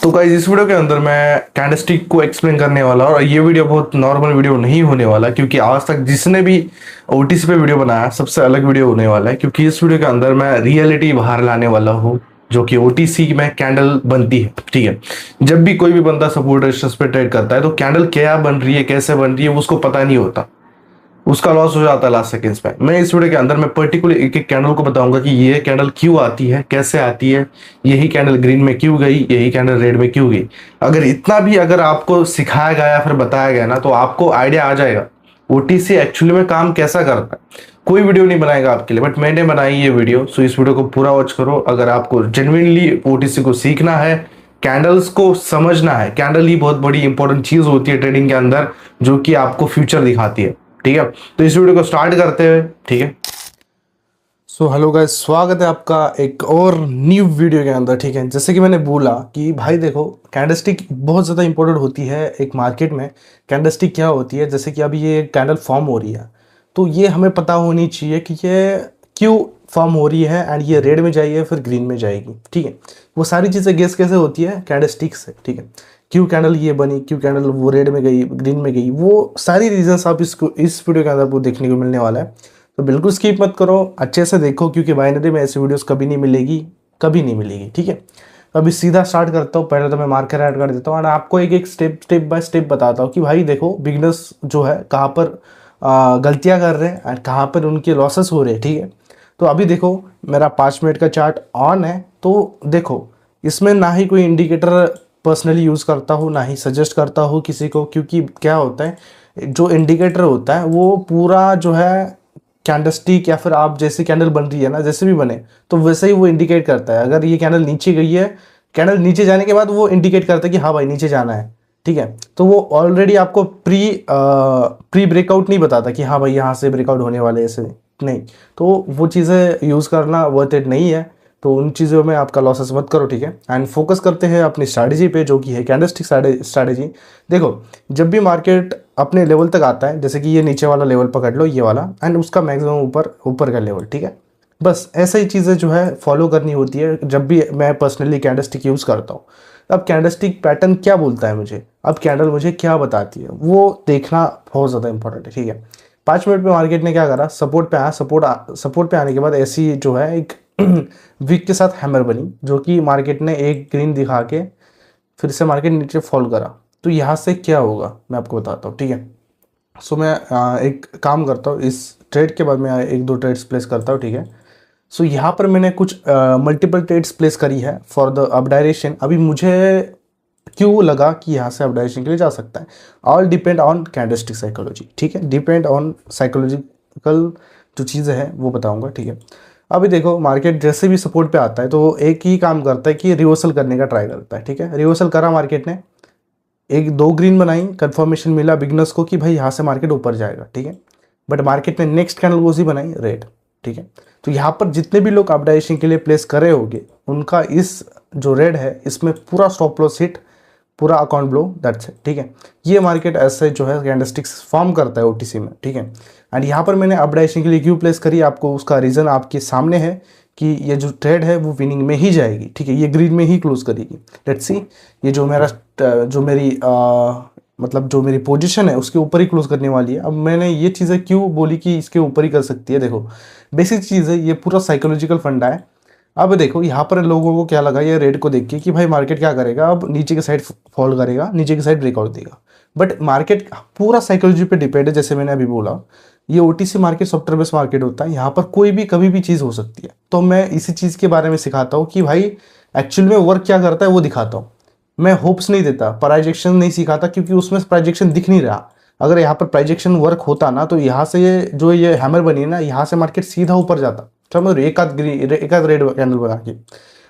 तो गाइस इस वीडियो के अंदर मैं कैंडलस्टिक को एक्सप्लेन करने वाला हूं और ये वीडियो बहुत नॉर्मल वीडियो नहीं होने वाला क्योंकि आज तक जिसने भी ओटीसी पे वीडियो बनाया सबसे अलग वीडियो होने वाला है क्योंकि इस वीडियो के अंदर मैं रियलिटी बाहर लाने वाला हूँ जो कि ओटीसी में कैंडल बनती है। ठीक है, जब भी कोई भी बंदा सपोर्ट रेजिस्टेंस पे ट्रेड करता है तो कैंडल क्या बन रही है कैसे बन रही है उसको पता नहीं होता, उसका लॉस हो जाता है लास्ट सेकंड्स पे। मैं इस वीडियो के अंदर मैं पर्टिकुलर एक एक कैंडल को बताऊंगा कि ये कैंडल क्यों आती है कैसे आती है, यही कैंडल ग्रीन में क्यों गई, यही कैंडल रेड में क्यों गई। अगर इतना भी अगर आपको सिखाया गया या फिर बताया गया ना तो आपको आइडिया आ जाएगा ओटीसी एक्चुअली में काम कैसा करता है। कोई वीडियो नहीं बनाएगा आपके लिए बट मैंने बनाई ये वीडियो, सो इस वीडियो को पूरा वॉच करो। अगर आपको जेन्युइनली ओटीसी को सीखना है, कैंडल्स को समझना है, कैंडल ही बहुत बड़ी इंपॉर्टेंट चीज होती है ट्रेडिंग के अंदर जो कि आपको फ्यूचर दिखाती है। ठीक है, तो इस वीडियो को स्टार्ट करते हुए। ठीक है, सो हेलो गाइस, स्वागत है आपका एक और न्यू वीडियो के अंदर। ठीक है, जैसे कि मैंने बोला कि भाई देखो कैंडलस्टिक बहुत ज़्यादा इंपॉर्टेंट होती है एक मार्केट में। कैंडलस्टिक क्या होती है, जैसे कि अभी ये कैंडल फॉर्म हो रही है तो ये हमें पता होनी चाहिए कि ये क्यों फॉर्म हो रही है एंड ये रेड में जाएगी फिर ग्रीन में जाएगी। ठीक है, वो सारी चीज़ें गेस कैसे होती है कैंडलस्टिक से। ठीक है, क्यों कैंडल ये बनी, क्यों कैंडल वो रेड में गई ग्रीन में गई, वो सारी रीजंस आप इसको इस वीडियो के अंदर आपको देखने को मिलने वाला है। तो बिल्कुल स्किप मत करो, अच्छे से देखो क्योंकि बाइनरी में ऐसी वीडियोस कभी नहीं मिलेगी, कभी नहीं मिलेगी। ठीक है, तो अभी सीधा स्टार्ट करता हूँ। पहले तो मैं मार्कर ऐड कर देता हूँ और आपको एक एक स्टेप बाय स्टेप बताता हूँ कि भाई देखो बिगनर्स जो है कहाँ पर गलतियाँ कर रहे हैं और कहाँ पर उनके लॉसेस हो रहे हैं। ठीक है, तो अभी देखो मेरा 5 मिनट का चार्ट ऑन है। तो देखो इसमें ना ही कोई इंडिकेटर पर्सनली यूज़ करता हूँ ना ही सजेस्ट करता हूँ किसी को, क्योंकि क्या होता है जो इंडिकेटर होता है वो पूरा जो है कैंडलस्टिक या फिर आप जैसे कैंडल बन रही है ना, जैसे भी बने तो वैसे ही वो इंडिकेट करता है। अगर ये कैंडल नीचे गई है, कैंडल नीचे जाने के बाद वो इंडिकेट करता है कि हाँ भाई नीचे जाना है। ठीक है, तो वो ऑलरेडी आपको प्री ब्रेकआउट नहीं बताता कि हाँ भाई यहाँ से ब्रेकआउट होने वाले ऐसे नहीं। तो वो चीज़ें यूज़ करना वर्थ इट नहीं है, तो उन चीज़ों में आपका लॉसेस मत करो। ठीक है, एंड फोकस करते हैं अपनी स्ट्रैटेजी पे जो कि है कैंडलस्टिक स्ट्रैटेजी। देखो जब भी मार्केट अपने लेवल तक आता है, जैसे कि ये नीचे वाला लेवल पकड़ लो ये वाला एंड उसका मैक्सिमम ऊपर का लेवल। ठीक है, बस ऐसा ही चीज़ें जो है फॉलो करनी होती है जब भी मैं पर्सनली कैंडलस्टिक यूज़ करता हूँ। अब कैंडलस्टिक पैटर्न क्या बोलता है मुझे, अब कैंडल मुझे क्या बताती है वो देखना बहुत ज़्यादा इंपॉर्टेंट है। ठीक है, 5 मिनट पे मार्केट ने क्या करा, सपोर्ट पे आया, सपोर्ट पे आने के बाद ऐसी जो है एक वीक के साथ हैमर बनी जो कि मार्केट ने एक ग्रीन दिखा के फिर से मार्केट नीचे फॉल करा। तो यहाँ से क्या होगा मैं आपको बताता हूँ। ठीक है, सो मैं एक काम करता हूँ, इस ट्रेड के बाद मैं एक दो ट्रेड्स प्लेस करता हूँ। ठीक है, सो यहाँ पर मैंने कुछ मल्टीपल ट्रेड्स प्लेस करी है फॉर द अप डायरेक्शन। अभी मुझे क्यों लगा कि यहाँ से अप डायरेक्शन के लिए जा सकता है, all depend on candlestick psychology. ठीक है, डिपेंड ऑन साइकोलॉजिकल जो चीज़ें हैं वो बताऊँगा। ठीक है, अभी देखो मार्केट जैसे भी सपोर्ट पे आता है तो एक ही काम करता है कि रिवर्सल करने का ट्राई करता है। ठीक है, रिवर्सल करा मार्केट ने, एक दो ग्रीन बनाई, कंफर्मेशन मिला बिगनर्स को कि भाई यहाँ से मार्केट ऊपर जाएगा। ठीक है, बट मार्केट ने नेक्स्ट कैंडल वो सी बनाई रेड। ठीक है, तो यहाँ पर जितने भी लोग अपडाइजेशन के लिए प्लेस करे होंगे उनका इस जो रेड है इसमें पूरा स्टॉप लॉस हिट, पूरा अकाउंट ब्लो, दैट्स इट। ठीक है, ये मार्केट ऐसे जो है कैंडलस्टिक्स फॉर्म करता है ओटीसी में। ठीक है, एंड यहाँ पर मैंने अपडाइजेशन के लिए क्यों प्लेस करी, आपको उसका रीज़न आपके सामने है कि ये जो ट्रेड है वो विनिंग में ही जाएगी। ठीक है, ये ग्रीन में ही क्लोज करेगी। लेट्स सी, ये जो मेरा मतलब जो मेरी पोजीशन है उसके ऊपर ही क्लोज करने वाली है। अब मैंने ये चीज़ें क्यों बोली कि इसके ऊपर ही कर सकती है, देखो बेसिक चीज़ है, ये पूरा साइकोलॉजिकल फंडा है। अब देखो यहाँ पर लोगों को क्या लगा ये रेड को देख के कि भाई मार्केट क्या करेगा, अब नीचे की साइड फॉल करेगा, नीचे की साइड ब्रेकआउट देगा। बट मार्केट पूरा साइकोलॉजी पे डिपेंड है। जैसे मैंने अभी बोला ये OTC market software based market होता है, यहाँ पर कोई भी कभी भी चीज़ हो सकती है। तो मैं इसी चीज़ के बारे में सिखाता हूँ कि भाई एक्चुअल में वर्क क्या करता है वो दिखाता हूँ। मैं होप्स नहीं देता, प्राइजेक्शन नहीं सिखाता क्योंकि उसमें प्राइजेक्शन दिख नहीं रहा। अगर यहाँ पर प्राइजेक्शन वर्क होता ना तो यहाँ से ये हैमर बनी है ना, यहाँ से मार्केट सीधा ऊपर जाता, समझ एक आध रेड कैंडल बना के।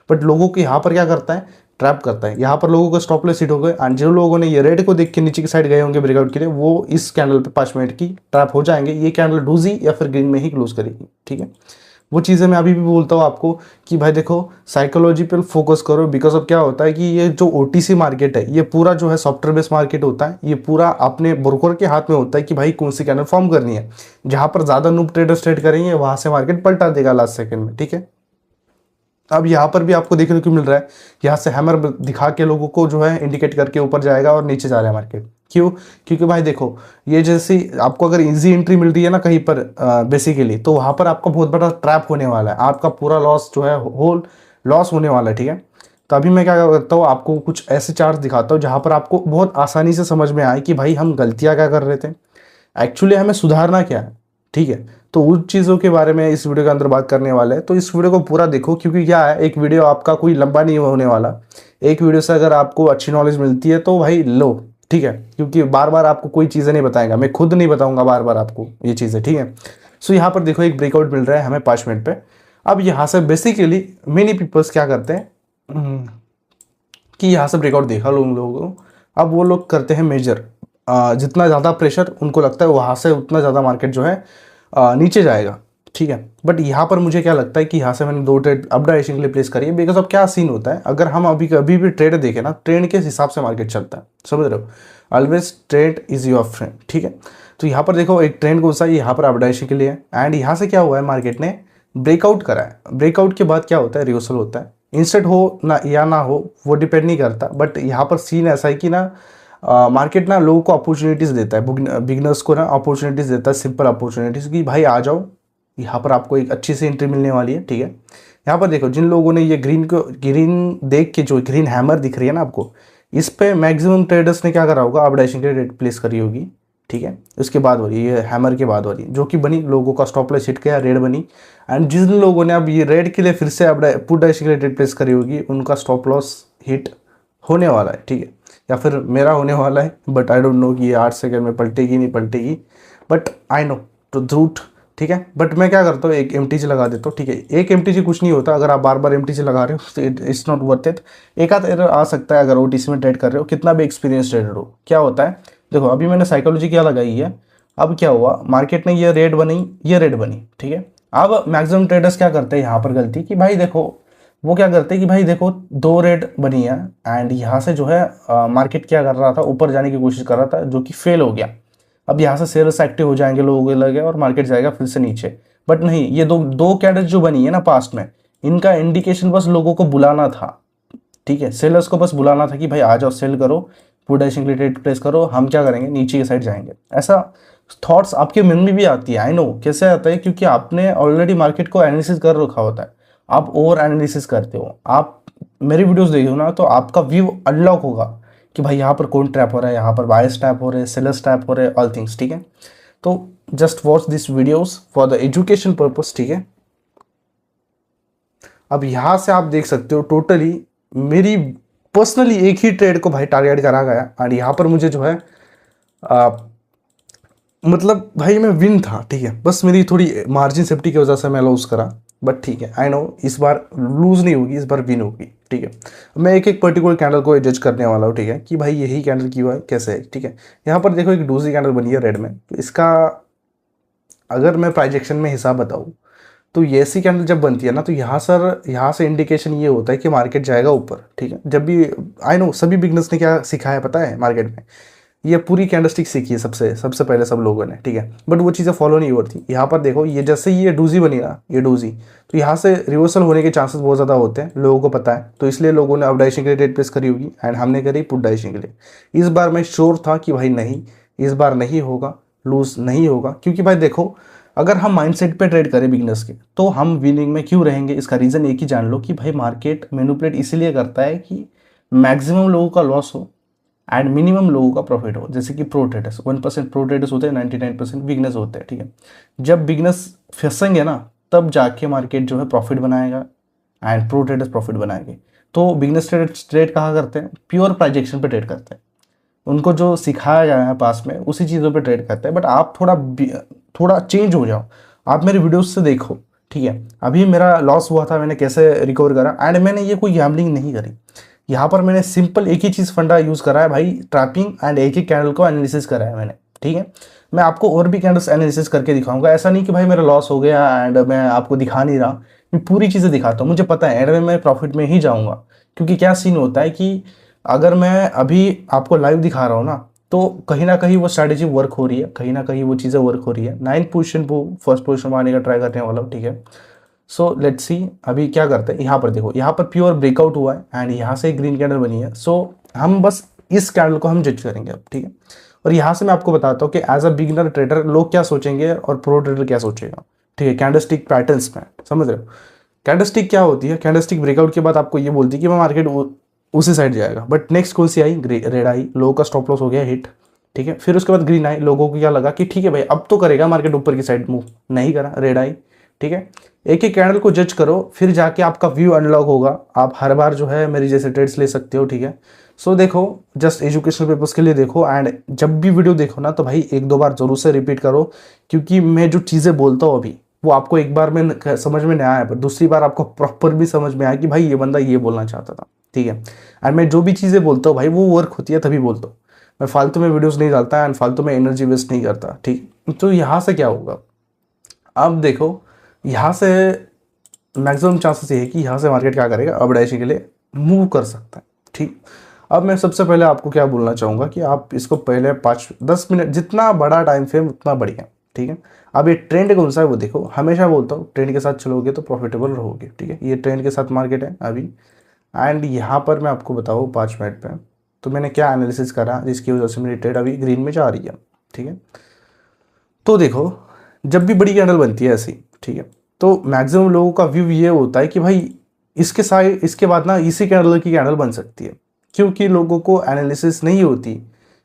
बट लोगों को यहाँ पर क्या करता है, ट्रैप करता है। यहाँ पर लोगों को स्टॉप लॉस हिट हो गए एंड जो लोगों ने ये रेड को देख के नीचे की साइड गए होंगे ब्रेकआउट के लिए वो इस कैंडल पे 5 मिनट की ट्रैप हो जाएंगे। ये कैंडल डूजी या फिर ग्रीन में ही क्लोज करेगी। ठीक है, वो चीज़ें मैं अभी भी बोलता हूँ आपको कि भाई देखो साइकोलॉजी पर फोकस करो। बिकॉज ऑफ क्या होता है कि ये जो ओटीसी मार्केट है ये पूरा जो है सॉफ्टवेयर बेस्ड मार्केट होता है, ये पूरा अपने ब्रोकर के हाथ में होता है कि भाई कौन सी कैंडल फॉर्म करनी है। जहाँ पर ज़्यादा नूब ट्रेडर्स ट्रेड करेंगे वहाँ से मार्केट पलटा देगा लास्ट सेकंड में। ठीक है, अब यहाँ पर भी आपको देखने को मिल रहा है, यहाँ से हैमर दिखा के लोगों को जो है इंडिकेट करके ऊपर जाएगा और नीचे जा रहा है मार्केट। क्यों? क्योंकि भाई देखो, ये जैसी आपको अगर इजी एंट्री मिल रही है ना कहीं पर बेसिकली, तो वहाँ पर आपका बहुत बड़ा ट्रैप होने वाला है, आपका पूरा लॉस जो है होल लॉस होने वाला है, ठीक है। तो अभी मैं क्या करता हूँ, आपको कुछ ऐसे चार्ट दिखाता हूँ जहाँ पर आपको बहुत आसानी से समझ में आए कि भाई हम गलतियाँ क्या कर रहे थे, एक्चुअली हमें सुधारना क्या है, ठीक है। तो उन चीज़ों के बारे में इस वीडियो के अंदर बात करने वाले हैं, तो इस वीडियो को पूरा देखो, क्योंकि क्या है, एक वीडियो आपका कोई लंबा नहीं होने वाला, एक वीडियो से अगर आपको अच्छी नॉलेज मिलती है तो भाई लो, ठीक है। क्योंकि बार बार आपको कोई चीज़ें नहीं बताएगा, मैं खुद नहीं बताऊंगा बार बार आपको ये चीज़ें, ठीक है। सो यहाँ पर देखो एक ब्रेकआउट मिल रहा है हमें 5 मिनट पे। अब यहाँ से बेसिकली मेनी पीपल्स क्या करते हैं कि यहाँ से ब्रेकआउट देखा लोगों को, अब वो लोग करते हैं मेजर, जितना ज़्यादा प्रेशर उनको लगता है वहाँ से उतना ज़्यादा मार्केट जो है नीचे जाएगा, ठीक है। बट यहाँ पर मुझे क्या लगता है कि यहाँ से मैंने 2 ट्रेड अप डायरेक्शन के लिए प्लेस करी है, बिकॉज अब क्या सीन होता है, अगर हम अभी भी ट्रेड देखें ना, ट्रेंड के हिसाब से मार्केट चलता है, समझ रहे हो, always trade is your friend, ठीक है। तो यहाँ पर देखो एक ट्रेंड कौन सा है, यहाँ पर अप डायरेक्शन के लिए है, एंड यहाँ से क्या हुआ है, मार्केट ने ब्रेकआउट करा है, ब्रेकआउट के बाद क्या होता है, रिवर्सल होता है, इंस्टेंट हो ना या ना हो वो डिपेंड नहीं करता, बट यहाँ पर सीन ऐसा है कि ना मार्केट ना लोगों को अपॉर्चुनिटीज़ देता है, बिगनर्स को ना अपॉर्चुनिटीज़ देता है, सिंपल अपॉर्चुनिटीज़ कि भाई आ जाओ, यहाँ पर आपको एक अच्छी सी एंट्री मिलने वाली है, ठीक है। यहाँ पर देखो जिन लोगों ने ये ग्रीन देख के, जो ग्रीन हैमर दिख रही है ना आपको, इस पे मैक्सिमम ट्रेडर्स ने क्या करा होगा, अब डैशिंग के रेट प्लेस करी होगी, ठीक है। उसके बाद वाली ये हैमर के बाद वाली जो कि बनी, लोगों का स्टॉप लॉस हिट किया, रेड बनी, एंड जिन लोगों ने अब ये रेड के लिए फिर से अब पुट डैशिंग के रेट प्लेस करी होगी, उनका स्टॉप लॉस हिट होने वाला है, ठीक है, या फिर मेरा होने वाला है, बट आई डोंट नो कि ये 8 सेकंड में पलटेगी नहीं पलटेगी, बट आई नो तो ट्रूथ, ठीक है। बट मैं क्या करता हूँ, एक एमटीजी लगा देता हूँ, ठीक है। एक एमटीजी कुछ नहीं होता, अगर आप बार बार एमटीजी लगा रहे हो तो इट्स नॉट वर्थ इट। एक आध एरर आ सकता है अगर ओटीसी में ट्रेड कर रहे हो, कितना भी एक्सपीरियंस ट्रेडर हो। क्या होता है, देखो अभी मैंने साइकोलॉजी क्या लगाई है, अब क्या हुआ, मार्केट ने ये रेड बनी, ये रेड बनी, ठीक है। अब मैक्सिमम ट्रेडर्स क्या करते हैं यहाँ पर गलती, कि भाई देखो वो क्या करते हैं कि भाई देखो 2 रेड बनी है, एंड यहाँ से जो है मार्केट क्या कर रहा था, ऊपर जाने की कोशिश कर रहा था, जो कि फेल हो गया। अब यहाँ से शेयर्स एक्टिव हो जाएंगे लोगों के लगे और मार्केट जाएगा फिर से नीचे। बट नहीं, ये दो कैंडल्स जो बनी है ना पास्ट में, इनका इंडिकेशन बस लोगों को बुलाना था, ठीक है, सेलर्स को बस बुलाना था कि भाई आ जाओ सेल करो, पुट डैशिंग के लिए ट्रेड प्लेस करो, हम क्या करेंगे नीचे की साइड जाएंगे। ऐसा थॉट्स आपके मन में भी आती है, आई नो कैसे आता है, क्योंकि आपने ऑलरेडी मार्केट को एनालिसिस कर रखा होता है, आप ओवर एनालिसिस करते हो, आप मेरी वीडियोस देखो ना तो आपका व्यू अनलॉक होगा कि भाई यहाँ पर कौन ट्रैप हो रहा है, यहाँ पर बायर्स ट्रैप हो रहे हैं, सेलर्स ट्रैप हो रहे हैं, ऑल थिंग्स, ठीक है। तो just watch this videos for the education purpose, ठीक है। अब यहाँ से आप देख सकते हो टोटली मेरी पर्सनली एक ही ट्रेड को भाई टारगेट करा गया, और यहाँ पर मुझे जो है मतलब भाई मैं विन था, ठीक है, बस मेरी थोड़ी मार्जिन सेफ्टी की वजह से मैं लूज करा, बट ठीक है, आई नो इस बार लूज नहीं होगी, इस बार विन होगी, ठीक है। मैं एक एक पर्टिकुलर कैंडल को जज करने वाला हूँ, ठीक है, कि भाई यही कैंडल क्यों है, कैसे है, ठीक है। यहाँ पर देखो एक दूसरी कैंडल बनी है रेड में, तो इसका अगर मैं प्राइजेक्शन में हिसाब बताऊँ तो ये ऐसी कैंडल जब बनती है ना, तो यहाँ से इंडिकेशन ये होता है कि मार्केट जाएगा ऊपर, ठीक है। जब भी आई नो सभी बिगनर्स ने क्या सिखाया पता है मार्केट में, ये पूरी कैंडलस्टिक सीखी है सबसे पहले सब लोगों ने, ठीक है, बट वो चीज़ें फॉलो नहीं होती। यहाँ पर देखो ये जैसे ही ये डूजी बनी ना, ये डूजी, तो यहाँ से रिवर्सल होने के चांसेस बहुत ज़्यादा होते हैं, लोगों को पता है, तो इसलिए लोगों ने अप डायरेक्शन के लिए ट्रेड प्लेस करी होगी, एंड हमने करी पुट डायरेक्शन के लिए। इस बार मैं श्योर था कि भाई नहीं, इस बार नहीं होगा, लूज नहीं होगा, क्योंकि भाई देखो अगर हम माइंडसेट पे ट्रेड करें बिगनर्स के, तो हम विनिंग में क्यों रहेंगे। इसका रीज़न एक ही जान लो कि भाई मार्केट मैनिपुलेट इसीलिए करता है कि मैक्सिमम लोगों का लॉस हो एंड मिनिमम लोगों का प्रॉफिट हो। जैसे कि प्रो ट्रेडर्स 1% प्रो ट्रेडर्स होते हैं, 99% बिगनर्स होते हैं, ठीक है। जब बिगनर्स फंसेंगे ना, तब जाके मार्केट जो है प्रॉफिट बनाएगा एंड प्रो ट्रेडर्स प्रॉफिट बनाएंगे। तो बिगनर्स ट्रेड कहाँ करते हैं, प्योर प्राइजेक्शन पे ट्रेड करते हैं, उनको जो सिखाया गया है पास में उसी चीज़ों पे ट्रेड करते हैं। बट आप थोड़ा चेंज हो जाओ, आप मेरे वीडियोस से देखो, ठीक है। अभी मेरा लॉस हुआ था, मैंने कैसे रिकवर करा, एंड मैंने ये कोई गैम्बलिंग नहीं करी। यहाँ पर मैंने सिंपल एक ही चीज़ फंडा यूज़ करा है भाई, ट्रैपिंग एंड एक ही कैंडल को एनालिसिस करा है मैंने, ठीक है। मैं आपको और भी कैंडल्स एनालिसिस करके दिखाऊंगा, ऐसा नहीं कि भाई मेरा लॉस हो गया एंड मैं आपको दिखा नहीं रहा, मैं पूरी चीज़ें दिखाता हूँ। मुझे पता है एंड में मैं प्रॉफिट में ही जाऊँगा, क्योंकि क्या सीन होता है कि अगर मैं अभी आपको लाइव दिखा रहा हूँ ना, तो कहीं ना कहीं वो स्ट्रैटेजी वर्क हो रही है, कहीं ना कहीं वो चीज़ें वर्क हो रही है। 9th पोजीशन को फर्स्ट पोजीशन में आने का ट्राई करने वाला हूँ, ठीक है। सो लेट्स सी अभी क्या करते हैं। यहाँ पर देखो, यहाँ पर प्योर ब्रेकआउट हुआ है एंड यहाँ से ग्रीन कैंडल बनी है। सो हम बस इस कैंडल को हम जज करेंगे अब, ठीक है। और यहाँ से मैं आपको बताता हूँ कि एज अ बिगिनर ट्रेडर लोग क्या सोचेंगे और प्रो ट्रेडर क्या सोचेगा, ठीक है। कैंडलस्टिक पैटर्न्स में समझ रहे हो, कैंडलस्टिक क्या होती है। कैंडलस्टिक ब्रेकआउट के बाद आपको ये बोलती है कि मैं मार्केट उसी साइड जाएगा, बट नेक्स्ट कौन सी आई, रेड आई, लोगों का स्टॉप लॉस हो गया हिट, ठीक है। फिर उसके बाद ग्रीन आई, लोगों को क्या लगा कि ठीक है भाई अब तो करेगा मार्केट ऊपर की साइड मूव, नहीं करा, रेड आई, ठीक है। एक एक कैंडल को जज करो, फिर जाके आपका व्यू अनलॉक होगा। आप हर बार जो है मेरी जैसे ट्रेड्स ले सकते हो, ठीक है। सो देखो, जस्ट एजुकेशनल पर्पज के लिए देखो एंड जब भी वीडियो देखो ना तो भाई एक दो बार जरूर से रिपीट करो, क्योंकि मैं जो चीज़ें बोलता हूँ अभी वो आपको एक बार में समझ में नहीं आया, पर दूसरी बार आपको प्रॉपर भी समझ में आया कि भाई ये बंदा ये बोलना चाहता था, ठीक है। एंड मैं जो भी चीज़ें बोलता हूँ भाई वो वर्क होती है तभी बोलता हूँ। मैं फालतू में वीडियोस नहीं डालता एंड फालतू में एनर्जी वेस्ट नहीं करता, ठीक। तो यहाँ से क्या होगा, अब देखो यहाँ से मैक्सिमम चांसेस ये है कि यहाँ से मार्केट क्या करेगा, अब डैशिंग के लिए मूव कर सकता है, ठीक। अब मैं सबसे पहले आपको क्या बोलना चाहूँगा कि आप इसको पहले 5-10 मिनट, जितना बड़ा टाइम फ्रेम उतना बढ़िया, ठीक है। अब ये ट्रेंड कौन सा है वो देखो, हमेशा बोलता हूँ ट्रेंड के साथ चलोगे तो प्रॉफिटेबल रहोगे, ठीक है। ये ट्रेंड के साथ मार्केट है अभी एंड यहाँ पर मैं आपको बताऊँ 5 मिनट पे तो मैंने क्या एनालिसिस करा जिसकी वजह से मेरी ट्रेड अभी ग्रीन में जा रही है, ठीक है। तो देखो, जब भी बड़ी कैंडल बनती है ऐसी, ठीक है, तो मैक्सिमम लोगों का व्यू ये होता है कि भाई इसके साइड इसके बाद ना इसी कैंडल की कैंडल बन सकती है, क्योंकि लोगों को एनालिसिस नहीं होती,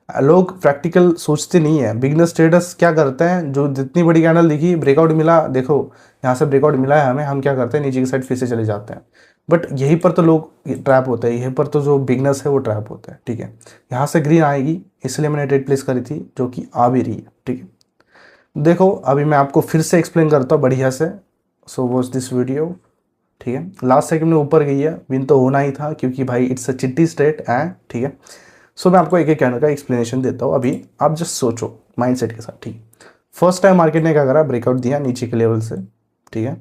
लोग प्रैक्टिकल सोचते नहीं है। बिगनर्स ट्रेडर्स क्या करते हैं, जो जितनी बड़ी कैंडल दिखी ब्रेकआउट मिला, देखो यहाँ से ब्रेकआउट मिला है हमें, हम क्या करते हैं नीचे की साइड फिर से चले जाते हैं। बट यहीं पर तो लोग ट्रैप होते हैं, यहीं पर तो जो बिगनर्स है वो ट्रैप होता है, ठीक है। यहाँ से ग्रीन आएगी इसलिए मैंने ट्रेड प्लेस करी थी, जो कि आ भी रही है, ठीक है। देखो अभी मैं आपको फिर से एक्सप्लेन करता हूँ बढ़िया से। सो वॉच दिस वीडियो, ठीक है। लास्ट सेकंड में ऊपर गई है, विन तो होना ही था क्योंकि भाई इट्स अ चिट्टी स्टेट है, ठीक है। सो मैं आपको एक एक कैंडल का एक्सप्लेनेशन देता हूँ अभी, आप जस्ट सोचो माइंडसेट के साथ, ठीक है। फर्स्ट टाइम मार्केट ने क्या करा, ब्रेकआउट दिया नीचे के लेवल से, ठीक है।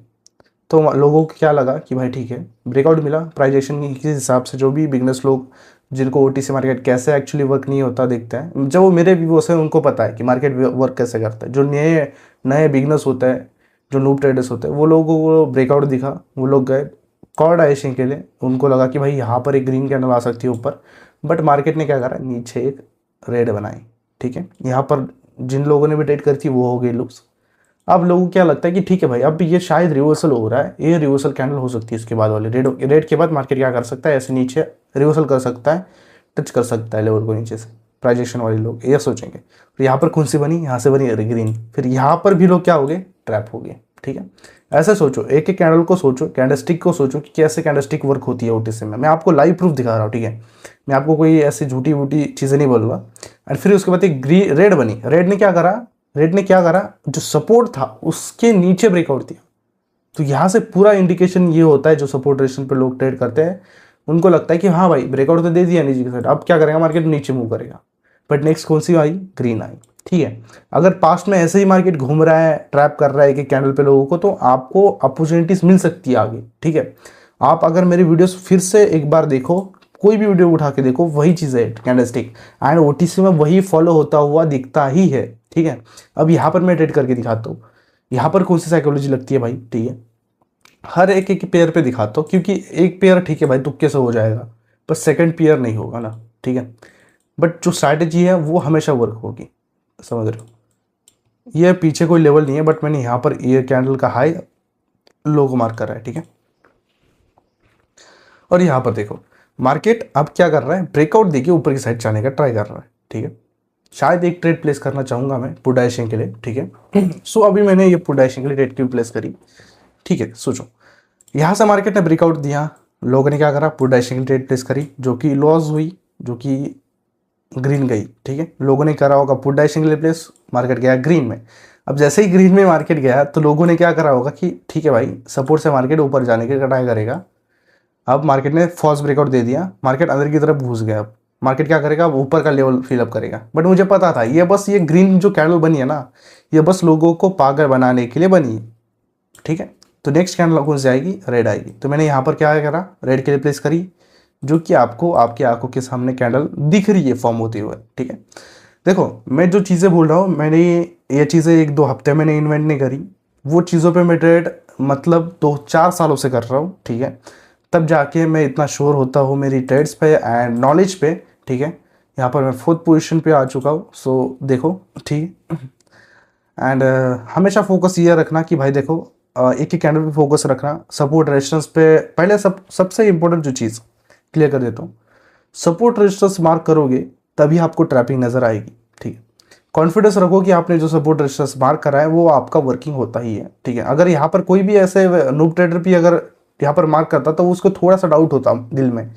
तो लोगों को क्या लगा कि भाई ठीक है ब्रेकआउट मिला, प्राइस एक्शन के हिसाब से जो भी बिगनर्स लोग जिनको ओटीसी मार्केट कैसे एक्चुअली वर्क नहीं होता देखते हैं, जब वो मेरे व्यूअर्स हैं उनको पता है कि मार्केट वर्क कैसे करता है। जो नए नए बिगनर्स होते हैं, जो नूब ट्रेडर्स होते हैं, वो लोगों को ब्रेकआउट दिखा, वो लोग गए कॉर्ड आइशिंग के लिए, उनको लगा कि भाई यहाँ पर एक ग्रीन कैंडल आ सकती है ऊपर, बट मार्केट ने क्या करा, नीचे एक रेड बनाई, ठीक है। यहाँ पर जिन लोगों ने भी ट्रेड करी थी वो हो गई लूज। अब लोगों को क्या लगता है कि ठीक है भाई अब ये शायद रिवर्सल हो रहा है, ये रिवर्सल कैंडल हो सकती है इसके बाद वाले रेड के बाद मार्केट क्या कर सकता है, ऐसे नीचे रिवर्सल कर सकता है, टच कर सकता है लेवल को नीचे से, प्राइजेशन वाले लोग ये सोचेंगे। और यहाँ पर कौन सी बनी, यहाँ से बनी ग्रीन, फिर यहाँ पर भी लोग क्या हो गए, ट्रैप हो गए, ठीक है। ऐसे सोचो, एक एक कैंडल को सोचो, कैंडलस्टिक को सोचो कि कैसे कैंडलस्टिक वर्क होती है ओटीसी में। मैं आपको लाइव प्रूफ दिखा रहा हूँ, ठीक है। मैं आपको कोई ऐसी झूठी वूटी चीज़ें नहीं बोल रहा। एंड फिर उसके बाद एक रेड बनी, रेड ने क्या करा, जो सपोर्ट था उसके नीचे ब्रेकआउट दिया। तो यहाँ से पूरा इंडिकेशन ये होता है, जो सपोर्ट रेशन पे लोग ट्रेड करते हैं उनको लगता है कि हाँ भाई ब्रेकआउट तो दे दिया नीचे की साइड, अब क्या करेगा मार्केट, नीचे मूव करेगा। बट नेक्स्ट कौन सी आई, ग्रीन आई, ठीक है। अगर पास्ट में ऐसे ही मार्केट घूम रहा है, ट्रैप कर रहा है कि कैंडल पे लोगों को, तो आपको अपॉर्चुनिटीज मिल सकती है आगे, ठीक है। आप अगर मेरे वीडियोस फिर से एक बार देखो, कोई भी वीडियो उठा के देखो, वही चीज़ है कैंडलस्टिक एंड ओटीसी में वही फॉलो होता हुआ दिखता ही है, ठीक है। अब यहाँ पर मैं ट्रेड करके दिखाता हूँ, यहाँ पर कौन सी साइकोलॉजी लगती है भाई, ठीक है। हर एक एक पेयर पे दिखाता हूँ, क्योंकि एक पेयर ठीक है भाई तुक्के से हो जाएगा, पर सेकंड पेयर नहीं होगा ना, ठीक है। बट जो स्ट्रैटेजी है वो हमेशा वर्क होगी, समझ रहे हो। ये पीछे कोई लेवल नहीं है, बट मैंने यहाँ पर ये कैंडल का हाई लो को मार्क करा है, ठीक है। और यहाँ पर देखो मार्केट अब क्या कर रहा है, ब्रेकआउट देखिए ऊपर की साइड जाने का ट्राई कर रहा है, ठीक है। शायद एक ट्रेड प्लेस करना चाहूँगा मैं पुट डाइशिंग के लिए, ठीक है। सो अभी मैंने ये पुट डाइशिंग के लिए ट्रेड क्यों प्लेस करी, ठीक है। सोचो यहाँ से मार्केट ने ब्रेकआउट दिया, लोगों ने क्या करा, पुट डाइशिंग ट्रेड प्लेस करी, जो कि लॉस हुई, जो कि ग्रीन गई, ठीक है। लोगों ने करा होगा पुट डाइशिंग के लिए प्लेस, मार्केट गया ग्रीन में। अब जैसे ही ग्रीन में मार्केट गया तो लोगों ने क्या करा होगा कि ठीक है भाई सपोर्ट से मार्केट ऊपर जाने की ट्राई करेगा। अब मार्केट ने फॉल्स ब्रेकआउट दे दिया, मार्केट अंदर की तरफ घुस गया। अब मार्केट क्या करेगा, अब ऊपर का लेवल फिलअप करेगा। बट मुझे पता था ये ग्रीन जो कैंडल बनी है ना, ये बस लोगों को पागल बनाने के लिए बनी है, ठीक है। तो नेक्स्ट कैंडल कौन सी आएगी, रेड आएगी। तो मैंने यहाँ पर क्या करा, रेड के लिए प्लेस करी, जो कि आपको आपकी आंखों के सामने कैंडल दिख रही है फॉर्म होते हुए, ठीक है। देखो मैं जो चीज़ें बोल रहा हूँ, मैंने ये चीज़ें 1-2 हफ्ते मैंने इन्वेंट नहीं करी, वो चीज़ों पे मैं ट्रेड मतलब 2-4 सालों से कर रहा हूँ, ठीक है। तब जाके मैं इतना श्योर होता हूँ मेरी ट्रेड्स पे एंड नॉलेज पे, ठीक है। यहाँ पर मैं 4th पोजीशन पे आ चुका हूँ, सो देखो, ठीक। एंड हमेशा फोकस ये रखना कि भाई देखो, एक ही कैंडल पे फोकस रखना, सपोर्ट रेजिस्टेंस पे पहले सबसे इंपॉर्टेंट जो चीज़ क्लियर कर देता हूँ, सपोर्ट रेजिस्टेंस मार्क करोगे तभी आपको ट्रैपिंग नज़र आएगी, ठीक है। कॉन्फिडेंस रखो कि आपने जो सपोर्ट रेजिस्टेंस मार्क करा है वो आपका वर्किंग होता ही है, ठीक है। अगर यहाँ पर कोई भी ऐसे नूब ट्रेडर भी अगर यहाँ पर मार्क करता तो उसको थोड़ा सा डाउट होता दिल में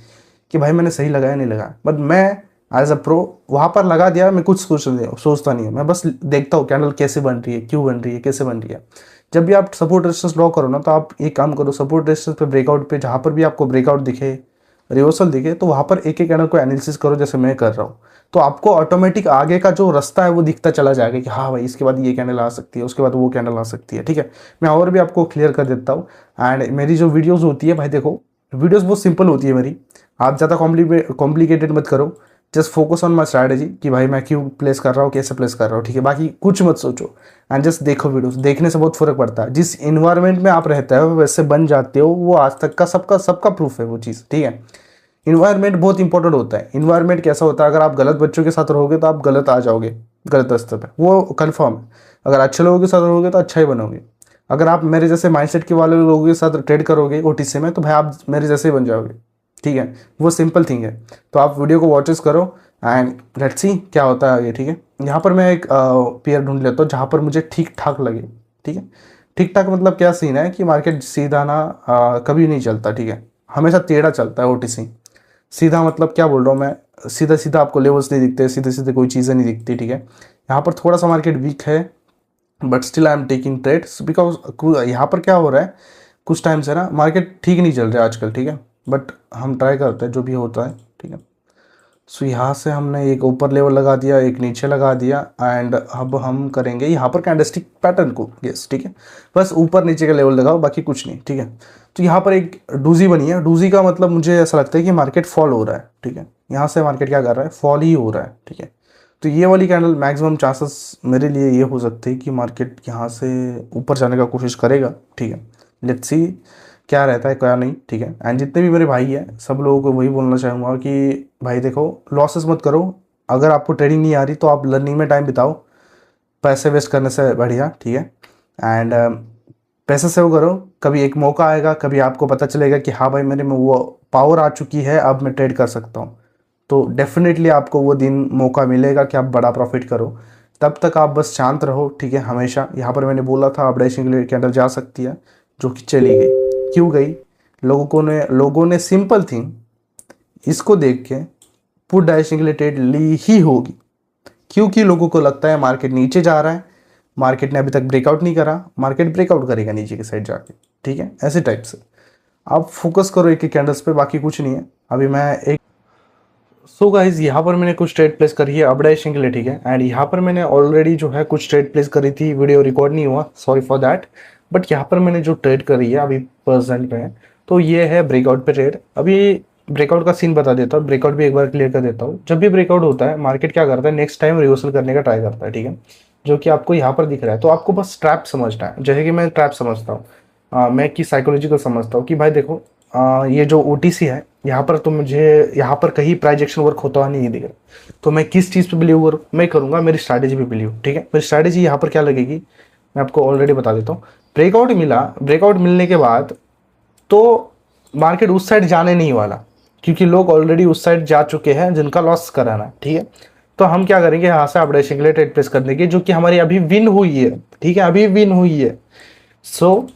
कि भाई मैंने सही लगाया नहीं लगाया, बट मैं एज अ प्रो वहाँ पर लगा दिया, मैं कुछ सोचता नहीं हूँ, मैं बस देखता हूँ कैंडल कैसे बन रही है, क्यों बन रही है, कैसे बन रही है। जब भी आप सपोर्ट रेजिस्टेंस ड्रॉ करो ना, तो आप एक काम करो, सपोर्ट रेजिस्टेंस पे ब्रेकआउट पे जहाँ पर भी आपको ब्रेकआउट दिखे, रिवर्सल दिखे, तो वहाँ पर एक एक कैंडल को एनालिसिस करो जैसे मैं कर रहा हूँ। तो आपको ऑटोमेटिक आगे का जो रास्ता है वो दिखता चला जाएगा कि हाँ भाई इसके बाद ये कैंडल आ सकती है, उसके बाद वो कैंडल आ सकती है, ठीक है। मैं और भी आपको क्लियर कर देता हूँ। एंड मेरी जो वीडियोज़ होती है भाई देखो, वीडियोज़ बहुत सिंपल होती है मेरी, आप ज़्यादा कॉम्प्लिकेटेड मत करो, just focus on my strategy कि भाई मैं क्यों प्लेस कर रहा हूँ, कैसे प्लेस कर रहा हूँ, ठीक है। बाकी कुछ मत सोचो एंड जस्ट देखो वीडियोस, देखने से बहुत फर्क पड़ता है। जिस इन्वायरमेंट में आप रहते हो वैसे बन जाते हो, वो आज तक का सबका सबका प्रूफ है वो चीज़, ठीक है। इन्वायरमेंट बहुत इंपॉर्टेंट होता है। इन्वायरमेंट कैसा होता है, अगर आप गलत बच्चों के साथ रहोगे तो आप गलत आ जाओगे, गलत रास्ते पे, वो कन्फर्म है। अगर अच्छे लोगों के साथ रहोगे तो अच्छा ही बनोगे। अगर आप मेरे जैसे माइंडसेट के वाले लोगों के साथ ट्रेड करोगे ओटीसी में, तो भाई आप मेरे जैसे ही बन जाओगे, ठीक है। वो सिंपल थिंग है। तो आप वीडियो को वॉचेस करो एंड लेट्स सी क्या होता है आगे, ठीक है। यहाँ पर मैं एक पेयर ढूंढ लेता हूँ जहाँ पर मुझे ठीक ठाक लगे, ठीक है। ठीक ठाक मतलब क्या सीन है कि मार्केट सीधा ना कभी नहीं चलता, ठीक है, हमेशा टेढ़ा चलता है ओटीसी। सीधा मतलब क्या बोल रहा हूँ मैं, सीधा सीधा आपको लेवल्स नहीं दिखते, सीधे सीधे कोई चीज़ें नहीं दिखती, ठीक है। यहाँ पर थोड़ा सा मार्केट वीक है, but still I am taking trades because यहाँ पर क्या हो रहा है, कुछ टाइम से ना मार्केट ठीक नहीं चल रहा है आजकल, ठीक है। बट हम ट्राई करते हैं जो भी होता है, ठीक है। सो यहाँ से हमने एक ऊपर लेवल लगा दिया, एक नीचे लगा दिया एंड अब हम करेंगे यहाँ पर कैंडलस्टिक पैटर्न को गेस, ठीक है। बस ऊपर नीचे का लेवल लगाओ, बाकी कुछ नहीं, ठीक है। तो यहाँ पर एक डूजी बनी है, डूजी का मतलब मुझे ऐसा लगता है कि मार्केट फॉल हो रहा है, ठीक है। यहाँ से मार्केट क्या कर रहा है, फॉल ही हो रहा है, ठीक है। तो ये वाली कैंडल मैक्सिमम चांसेस मेरे लिए ये हो सकते हैं कि मार्केट यहाँ से ऊपर जाने का कोशिश करेगा, ठीक है। लेट्स सी क्या रहता है क्या नहीं, ठीक है। एंड जितने भी मेरे भाई हैं सब लोगों को वही बोलना चाहूँगा कि भाई देखो, लॉसेस मत करो। अगर आपको ट्रेडिंग नहीं आ रही तो आप लर्निंग में टाइम बिताओ, पैसे वेस्ट करने से बढ़िया, ठीक है। एंड पैसे सेव करो, कभी एक मौका आएगा, कभी आपको पता चलेगा कि हाँ भाई मेरे में वो पावर आ चुकी है, अब मैं ट्रेड कर सकता हूँ, तो डेफिनेटली आपको वो दिन मौका मिलेगा कि आप बड़ा प्रॉफिट करो। तब तक आप बस शांत रहो, ठीक है। हमेशा यहाँ पर मैंने बोला था अपडेशन के लिए कैंडल जा सकती है, जो कि चली गई। क्यों गई? लोगों ने सिंपल थिंग इसको देख के पुट डायरेक्शन के लिए ट्रेड ली ही होगी, क्योंकि लोगों को लगता है मार्केट नीचे जा रहा है, मार्केट ने अभी तक ब्रेकआउट नहीं करा, मार्केट ब्रेकआउट करेगा नीचे की साइड जाके, ठीक है। ऐसे टाइप से आप फोकस करो एक एक कैंडल्स पे, बाकी कुछ नहीं है। अभी मैं एक सो गाइज यहाँ पर मैंने कुछ ट्रेड प्लेस करी है अपडाइजेशन के लिए, ठीक है। एंड यहाँ पर मैंने ऑलरेडी जो है कुछ ट्रेड प्लेस करी थी, वीडियो रिकॉर्ड नहीं हुआ, सॉरी फॉर दैट। बट यहाँ पर मैंने जो ट्रेड करी है अभी प्रेजेंट में, तो ये है ब्रेकआउट पे ट्रेड। अभी ब्रेकआउट का सीन बता देता हूँ, ब्रेकआउट भी एक बार क्लियर कर देता हूँ। जब भी ब्रेकआउट होता है मार्केट क्या करता है, नेक्स्ट टाइम रिवर्सल करने का ट्राई करता है, ठीक है, जो कि आपको यहाँ पर दिख रहा है। तो आपको बस ट्रैप समझना है, जैसे कि मैं ट्रैप समझता हूँ, मैं की साइकोलॉजिकल समझता हूँ कि भाई देखो, ये जो ओटीसी है यहाँ पर, तो मुझे यहाँ पर कहीं प्राइस एक्शन वर्क होता हुआ नहीं दिख रहा। तो मैं किस चीज़ पे बिलीव करूँ, मैं करूँगा मेरी स्ट्रैटेजी पे बिलीव, ठीक है। मेरी स्ट्रैटेजी यहाँ पर क्या लगेगी मैं आपको ऑलरेडी बता देता हूँ। ब्रेकआउट मिला, ब्रेकआउट मिलने के बाद तो मार्केट उस साइड जाने नहीं वाला, क्योंकि लोग ऑलरेडी उस साइड जा चुके हैं जिनका लॉस कराना है, ठीक है। तो हम क्या करेंगे, यहाँ से अपडेशन के लिए ट्रेड प्लेस करने की, जो कि हमारी अभी विन हुई है, ठीक है, अभी विन हुई है। सो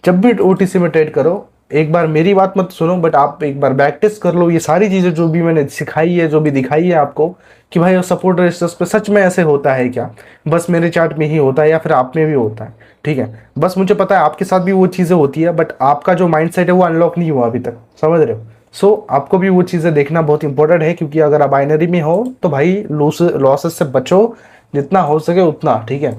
जब भी ओटीसी में ट्रेड करो, एक बार मेरी बात मत सुनो, बट आप एक बार बैक टेस्ट कर लो ये सारी चीज़ें जो भी मैंने सिखाई है, जो भी दिखाई है आपको, कि भाई सपोर्ट रेजिस्टेंस पे सच में ऐसे होता है क्या, बस मेरे चार्ट में ही होता है या फिर आप में भी होता है, ठीक है। बस मुझे पता है आपके साथ भी वो चीज़ें होती है, बट आपका जो माइंडसेट है वो अनलॉक नहीं हुआ अभी तक, समझ रहे हो। सो आपको भी वो चीज़ें देखना बहुत इंपॉर्टेंट है, क्योंकि अगर आप बाइनरी में हो तो भाई लॉसेस से बचो जितना हो सके उतना, ठीक है।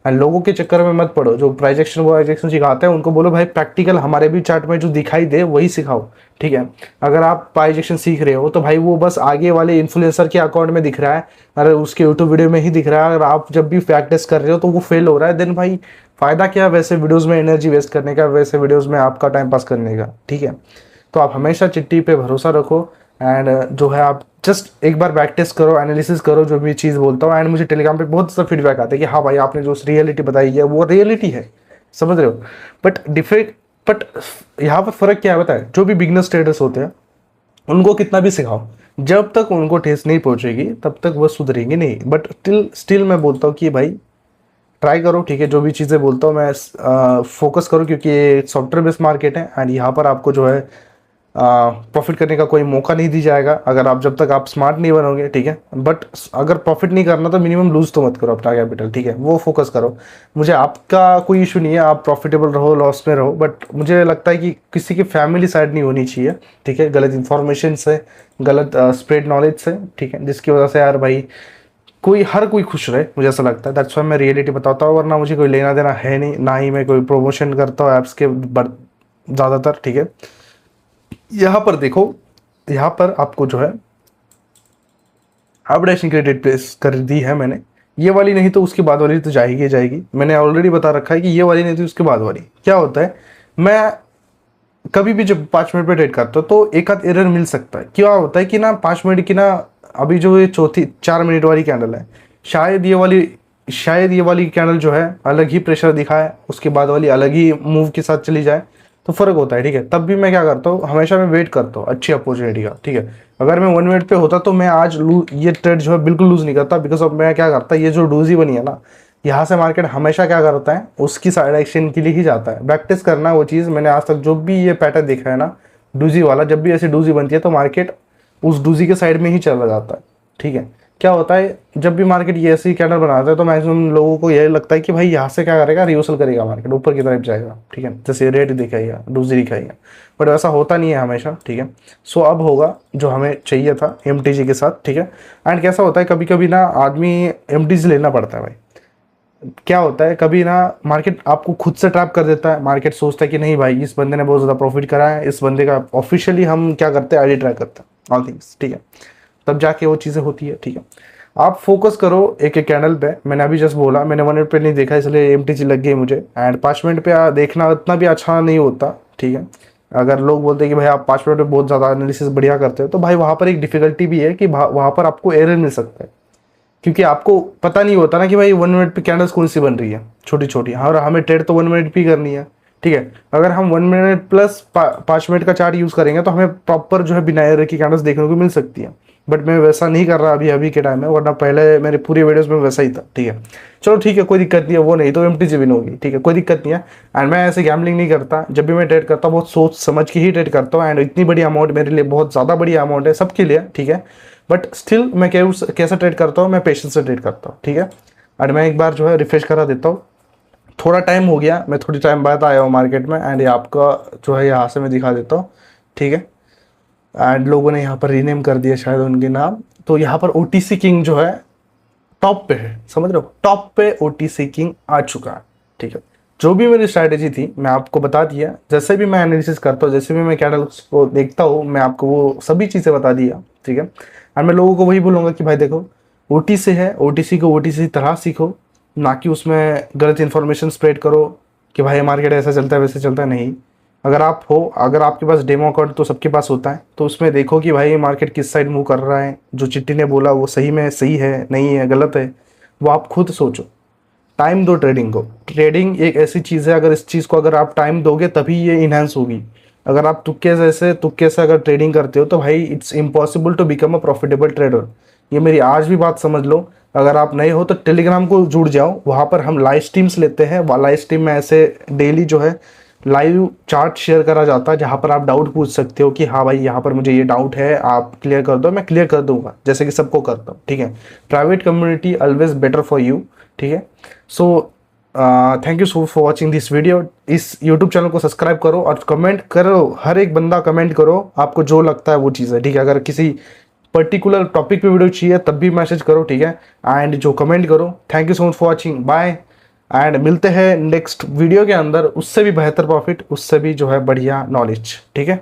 और लोगों के चक्कर में मत पड़ो, जो प्राइजेक्शन सिखाते हैं उनको बोलो भाई प्रैक्टिकल हमारे भी चार्ट में जो दिखाई दे वही सिखाओ, ठीक है। अगर आप प्राइजेक्शन सीख रहे हो तो भाई वो बस आगे वाले इन्फ्लुएंसर के अकाउंट में दिख रहा है, अगर उसके यूट्यूब वीडियो में ही दिख रहा है, अगर आप जब भी प्रैक्टिस कर रहे हो तो वो फेल हो रहा है, देन भाई फ़ायदा क्या है वैसे वीडियोज़ में एनर्जी वेस्ट करने का, वैसे वीडियोज़ में आपका टाइम पास करने का, ठीक है। तो आप हमेशा चिट्ठी पे भरोसा रखो एंड जो है आप जस्ट एक बार बैक टेस्ट करो, एनालिसिस करो जो भी चीज़ बोलता हूँ। एंड मुझे टेलीग्राम पे बहुत सा फीडबैक आता है कि हाँ भाई आपने जो रियलिटी बताई है वो रियलिटी है, समझ रहे हो। बट यहाँ पर फ़र्क क्या है पता है, जो भी बिगनर्स ट्रेडर्स होते हैं उनको कितना भी सिखाओ, जब तक उनको ठेस नहीं पहुंचेगी तब तक वो सुधरेंगे नहीं। बट स्टिल मैं बोलता हूँ कि भाई ट्राई करो, ठीक है। जो भी चीज़ें बोलता हूँ मैं फोकस करो, क्योंकि ये सॉफ्टवेयर बेस्ड मार्केट है एंड यहाँ पर आपको जो है प्रॉफिट करने का कोई मौका नहीं दी जाएगा अगर आप जब तक आप स्मार्ट नहीं बनोगे, ठीक है। बट अगर प्रॉफिट नहीं करना तो मिनिमम लूज तो मत करो अपना कैपिटल, ठीक है, वो फोकस करो। मुझे आपका कोई इशू नहीं है, आप प्रॉफिटेबल रहो, लॉस में रहो, बट मुझे लगता है कि किसी की फैमिली साइड नहीं होनी चाहिए, ठीक है, गलत इन्फॉर्मेशन से, गलत स्प्रेड नॉलेज से, ठीक है, जिसकी वजह से यार भाई हर कोई खुश रहे, मुझे ऐसा लगता है। दैट्स वाई मैं रियलिटी बताता हूँ, वरना मुझे कोई लेना देना है नहीं, ना ही मैं कोई प्रमोशन करता हूँ ऐप्स के ज़्यादातर, ठीक है। यहाँ पर देखो, यहाँ पर आपको जो है अपडेशन क्रेडिट प्लेस कर दी है मैंने, ये वाली नहीं तो उसके बाद वाली तो जाएगी जाएगी। मैंने ऑलरेडी बता रखा है कि ये वाली नहीं तो उसके बाद वाली। क्या होता है, मैं कभी भी जब 5 मिनट पे ट्रेड करता हूँ तो एक आध एरर मिल सकता है। क्या होता है कि ना 5 मिनट की ना, अभी जो ये चौथी 4 मिनट वाली कैंडल है, शायद ये वाली कैंडल जो है अलग ही प्रेशर दिखाए, उसके बाद वाली अलग ही मूव के साथ चली जाए, तो फ़र्क होता है, ठीक है। तब भी मैं क्या करता हूँ, हमेशा मैं वेट करता हूँ अच्छी अपॉर्चुनिटी का, ठीक है। अगर मैं 1 मिनट पे होता तो मैं आज ये ट्रेड जो है बिल्कुल लूज़ नहीं करता, बिकॉज अब मैं क्या करता, ये जो डूजी बनी है ना, यहाँ से मार्केट हमेशा क्या करता है, उसकी साइड एक्शन के लिए ही जाता है। बैक टेस्ट करना वो चीज़, मैंने आज तक जो भी ये पैटर्न देखा है ना डूजी वाला, जब भी ऐसी डूजी बनती है तो मार्केट उस डूजी के साइड में ही चला जाता है, ठीक है। क्या होता है, जब भी मार्केट ये ऐसी कैंडल बनाता है तो मैक्सिमम लोगों को यही लगता है कि भाई यहाँ से क्या करेगा, रिवर्सल करेगा, मार्केट ऊपर की तरफ जाएगा, ठीक है, जैसे रेट दिखाएगा, डूजी दिखाएगा, बट वैसा होता नहीं है हमेशा, ठीक है। सो अब होगा जो हमें चाहिए था MTG के साथ, ठीक है। एंड कैसा होता है, कभी कभी ना आदमी MTG लेना पड़ता है भाई। क्या होता है, कभी ना मार्केट आपको खुद से ट्रैप कर देता है, मार्केट सोचता है कि नहीं भाई इस बंदे ने बहुत ज़्यादा प्रॉफिट करा है, इस बंदे का ऑफिशियली हम क्या करते हैं, आईडी ट्रैक करते हैं, ऑल थिंग्स, ठीक है। तब जाके वो चीज़ें होती है, ठीक है। आप फोकस करो एक एक कैंडल पे। मैंने अभी जस्ट बोला, मैंने 1 मिनट पे नहीं देखा इसलिए MTG लग गई मुझे, एंड 5 मिनट पे देखना उतना भी अच्छा नहीं होता, ठीक है। अगर लोग बोलते हैं कि भाई आप 5 मिनट पे बहुत ज़्यादा एनालिसिस बढ़िया करते हो, तो भाई वहाँ पर एक डिफिकल्टी भी है कि वहाँ पर आपको एरर मिल सकता है, क्योंकि आपको पता नहीं होता ना कि भाई 1 मिनट पे कैंडल्स कौन सी बन रही है, छोटी छोटी। और हमें ट्रेड तो 1 मिनट भी करनी है, ठीक है। अगर हम 1 मिनट प्लस 5 मिनट का चार्ट यूज़ करेंगे तो हमें प्रॉपर जो है बिना एरर की कैंडल्स देखने को मिल सकती है, बट मैं वैसा नहीं कर रहा अभी के टाइम में, वरना पहले मेरे पूरी वीडियोस में वैसा ही था, ठीक है। चलो ठीक है, कोई दिक्कत नहीं है, वो नहीं तो MTG विन होगी, ठीक है, कोई दिक्कत नहीं है। एंड मैं ऐसे गैम्बलिंग नहीं करता, जब भी मैं ट्रेड करता हूँ बहुत सोच समझ के ही ट्रेड करता हूँ। एंड इतनी बड़ी अमाउंट मेरे लिए बहुत ज़्यादा बड़ी अमाउंट है सबके लिए, ठीक है। बट स्टिल मैं कैसा ट्रेड करता हूँ, मैं पेशेंस से ट्रेड करता हूँ, ठीक है। एंड मैं एक बार जो है रिफ्रेश करा देता हूँ, थोड़ा टाइम हो गया, मैं थोड़ी टाइम बाद आया हूँ मार्केट में, एंड ये आपका जो है यहाँ से मैं दिखा देता हूँ, ठीक है। एंड लोगों ने यहाँ पर रीनेम कर दिया शायद उनके नाम, तो यहाँ पर OTC किंग जो है टॉप पे है, समझ रहे हो, टॉप पे OTC किंग आ चुका है, ठीक है। जो भी मेरी स्ट्रैटेजी थी मैं आपको बता दिया, जैसे भी मैं एनालिसिस करता हूँ, जैसे भी मैं कैंडल्स को देखता हूँ, मैं आपको वो सभी चीज़ें बता दिया, ठीक है। और मैं लोगों को वही बोलूँगा कि भाई देखो OTC है, OTC को OTC तरह सीखो, ना कि उसमें गलत इन्फॉर्मेशन स्प्रेड करो कि भाई मार्केट ऐसा चलता है वैसे चलता है, नहीं। अगर आपके पास डेमो अकाउंट तो सबके पास होता है, तो उसमें देखो कि भाई मार्केट किस साइड मूव कर रहा है, जो चिट्टी ने बोला वो सही में सही है, नहीं है, गलत है, वो आप खुद सोचो। टाइम दो ट्रेडिंग को। ट्रेडिंग एक ऐसी चीज़ है, अगर इस चीज़ को अगर आप टाइम दोगे तभी ये इन्हांस होगी। अगर आप तुक्के से अगर ट्रेडिंग करते हो तो भाई it's impossible to become a profitable trader. ये मेरी आज भी बात समझ लो। अगर आप नए हो तो टेलीग्राम को जुड़ जाओ, वहाँ पर हम लाइव स्ट्रीम्स लेते हैं, लाइव स्ट्रीम में ऐसे डेली जो है लाइव चार्ट शेयर करा जाता है, जहाँ पर आप डाउट पूछ सकते हो कि हाँ भाई यहाँ पर मुझे ये डाउट है, आप क्लियर कर दो, मैं क्लियर कर दूंगा, जैसे कि सबको करता हूँ, ठीक है। Private community always better for you, ठीक है। So thank you so for watching this video. इस यूट्यूब चैनल को सब्सक्राइब करो और कमेंट करो, हर एक बंदा कमेंट करो, आपको जो लगता है वो चीज़ है, ठीक है। अगर किसी पर्टिकुलर टॉपिक पे वीडियो चाहिए तब भी मैसेज करो, ठीक है। एंड जो कमेंट करो, thank you so much for watching, bye. And मिलते हैं नेक्स्ट वीडियो के अंदर, उससे भी बेहतर प्रॉफिट, उससे भी जो है बढ़िया नॉलेज, ठीक है।